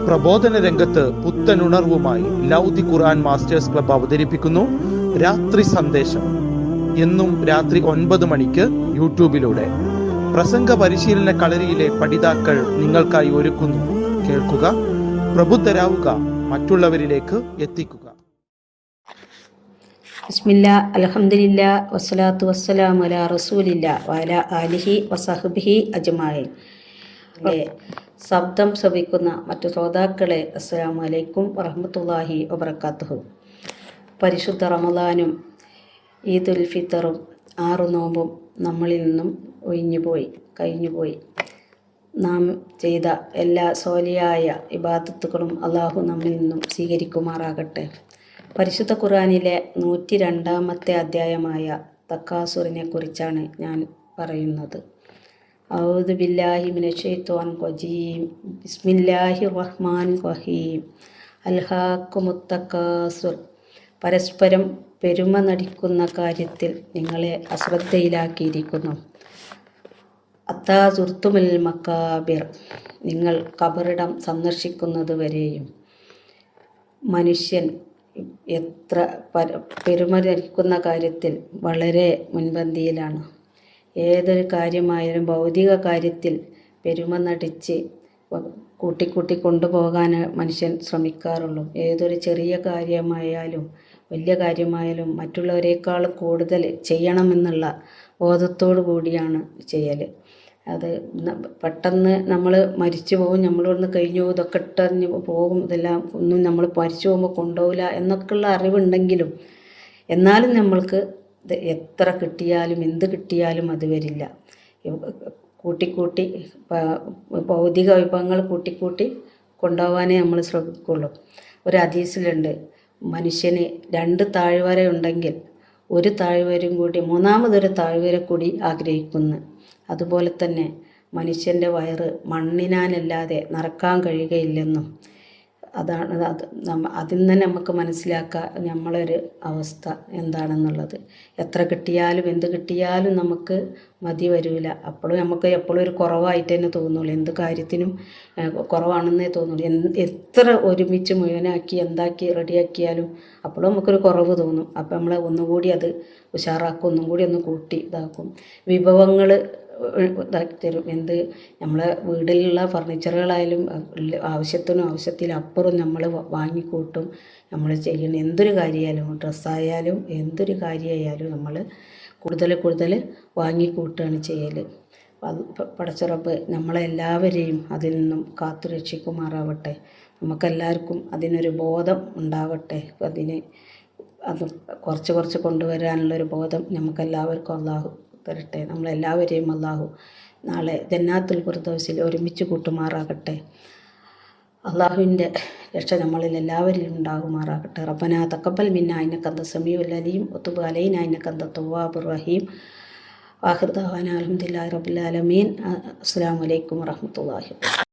പ്രബോധന രംഗത്ത് പുത്തനുണർവുമായി ലൗദി ഖുർആൻ masters club അവതരിപ്പിക്കുന്നു രാത്രി സന്ദേശം. എന്നും രാത്രി 9 മണിക്ക് യൂട്യൂബിലൂടെ പ്രസംഗ പരിശീലന കളരിയിലെ പഠിതാക്കൾ നിങ്ങൾക്കായി ഒരുക്കുന്നു. കേൾക്കുക, പ്രബുദ്ധരാവുക, മറ്റുള്ളവരിലേക്ക് എത്തിക്കുക. ബിസ്മില്ലാ, അൽഹംദുലില്ലാ, വസ്സലാത്തു വസ്സലാമു അലാ റസൂലില്ലാ വഅലാ ആലിഹി വസഹ്ബിഹി അജ്മഈൻ. ശബ്ദം ശ്രവിക്കുന്ന മറ്റു ശ്രോതാക്കളെ, അസ്സലാമു അലൈക്കും വറഹ്മത്തുള്ളാഹി വബറകാതുഹു. പരിശുദ്ധ റമദാനും ഈദുൽ ഫിത്തറും 6 നോമ്പും നമ്മളിൽ നിന്നും കഴിഞ്ഞുപോയി. നാം ചെയ്ത എല്ലാ സോലിയായ ഇബാദത്തുകളും അള്ളാഹു നമ്മിൽ നിന്നും സ്വീകരിക്കുമാറാകട്ടെ. പരിശുദ്ധ ഖുർആനിലെ 102-ാമത്തെ അധ്യായമായ തക്കാസുറിനെ കുറിച്ചാണ് ഞാൻ പറയുന്നത്. ഔദു ബില്ലാഹി മിനശ് ശൈത്വാനിർ റജീം. ബിസ്മില്ലാഹിർ റഹ്മാനിർ റഹീം. അൽഹാക്കുമുത് തക്കാസുർ. പരസ്പരം പെരുമ നടിക്കുന്ന കാര്യത്തിൽ നിങ്ങളെ അശ്രദ്ധയിലാക്കിയിരിക്കുന്നു. അത്താ സുർത്തുമുൽ മക്കാബിർ. നിങ്ങൾ ഖബറിടം സന്ദർശിക്കുന്നത് വരെയും. മനുഷ്യൻ എത്ര പെരുമ നടിക്കുന്ന കാര്യത്തിൽ വളരെ മുൻപന്തിയിലാണ്. ഏതൊരു കാര്യമായാലും ഭൗതിക കാര്യത്തിൽ പെരുമ നടിച്ച് കൂട്ടിക്കൂട്ടി കൊണ്ടുപോകാൻ മനുഷ്യൻ ശ്രമിക്കാറുള്ളൂ. ഏതൊരു ചെറിയ കാര്യമായാലും വലിയ കാര്യമായാലും മറ്റുള്ളവരെക്കാൾ കൂടുതൽ ചെയ്യണമെന്നുള്ള ബോധത്തോടു കൂടിയാണ് ചെയ്യൽ. അത് പെട്ടെന്ന് നമ്മൾ മരിച്ചു പോകും, നമ്മളിവിടുന്ന് കഴിഞ്ഞു പോകും, ഇതൊക്കെ ഇട്ടറിഞ്ഞ് പോകും, ഇതെല്ലാം ഒന്നും നമ്മൾ മരിച്ചു പോകുമ്പോൾ കൊണ്ടുപോകില്ല എന്നൊക്കെയുള്ള അറിവുണ്ടെങ്കിലും എന്നാലും നമ്മൾക്ക് ഇത് എത്ര കിട്ടിയാലും എന്ത് കിട്ടിയാലും അത് വരില്ല. കൂട്ടിക്കൂട്ടി ഭൗതിക വിഭവങ്ങൾ കൂട്ടിക്കൂട്ടി കൊണ്ടുപോകാനേ നമ്മൾ ശ്രമിക്കുള്ളൂ. ഒരു ഹദീസിലുണ്ട്, മനുഷ്യന് 2 താഴ്വര ഉണ്ടെങ്കിൽ ഒരു താഴ്വരയും കൂടി, മൂന്നാമതൊരു താഴ്വര കൂടി ആഗ്രഹിക്കുന്നു. അതുപോലെ തന്നെ മനുഷ്യൻ്റെ വയറ് മണ്ണിനാലല്ലാതെ നിറക്കാൻ കഴിയുകയില്ലെന്നും അതാണ് അതിൽ നിന്ന് നമുക്ക് മനസ്സിലാക്കാം നമ്മളൊരു അവസ്ഥ എന്താണെന്നുള്ളത്. എത്ര കിട്ടിയാലും എന്ത് കിട്ടിയാലും നമുക്ക് മതി വരില്ല. അപ്പോഴും നമുക്ക് എപ്പോഴും ഒരു കുറവായിട്ട് തന്നെ തോന്നുള്ളൂ. എന്ത് കാര്യത്തിനും കുറവാണെന്നേ തോന്നുള്ളൂ. എത്ര ഒരുമിച്ച് മുഴുവനാക്കി എന്താക്കി റെഡിയാക്കിയാലും അപ്പോഴും നമുക്കൊരു കുറവ് തോന്നും. അപ്പോൾ നമ്മൾ ഒന്നുകൂടി അത് ഉഷാറാക്കും, ഒന്നും കൂടി ഒന്ന് കൂട്ടി ഇതാക്കും. വിഭവങ്ങൾ ഇതാക്കി തരും. എന്ത് നമ്മളെ വീട്ടിലുള്ള ഫർണിച്ചറുകളായാലും ആവശ്യത്തിലപ്പുറം നമ്മൾ വാങ്ങിക്കൂട്ടും. നമ്മൾ ചെയ്യണം എന്തൊരു കാര്യമായാലും, ഡ്രസ്സായാലും എന്തൊരു കാര്യമായാലും നമ്മൾ കൂടുതൽ വാങ്ങിക്കൂട്ടുകയാണ് ചെയ്യൽ. പടച്ച റബ്ബ് നമ്മളെല്ലാവരെയും അതിൽ നിന്നും കാത്തു രക്ഷിക്കുമാറാവട്ടെ. നമുക്കെല്ലാവർക്കും അതിനൊരു ബോധം ഉണ്ടാവട്ടെ. അത് കുറച്ച് കൊണ്ടുവരാനുള്ളൊരു ബോധം നമുക്കെല്ലാവർക്കും അള്ളാഹു തരട്ടെ. നമ്മളെല്ലാവരെയും അള്ളാഹു നാളെ ജന്നാത്തുൽ ഫിർദൗസിൽ ഒരുമിച്ച് കൂട്ടുമാറാകട്ടെ. അള്ളാഹുവിൻ്റെ രക്ഷ നമ്മളിൽ എല്ലാവരിലും ഉണ്ടാകുമാറാകട്ടെ. റബ്ബനാ തഖബ്ബൽ മിന്നാ ഇന്നക അന്ത സമീഉൽ അലീം വതുബ് അലൈനാ ഇന്നക അന്ത തവ്വാബുർ റഹീം. ആഖിറു ദഅ്വാനാ അൽഹംദുലില്ലാഹി റബ്ബിൽ ആലമീൻ. അസ്സലാമു അലൈക്കും വറഹ്മത്തുള്ളാഹി.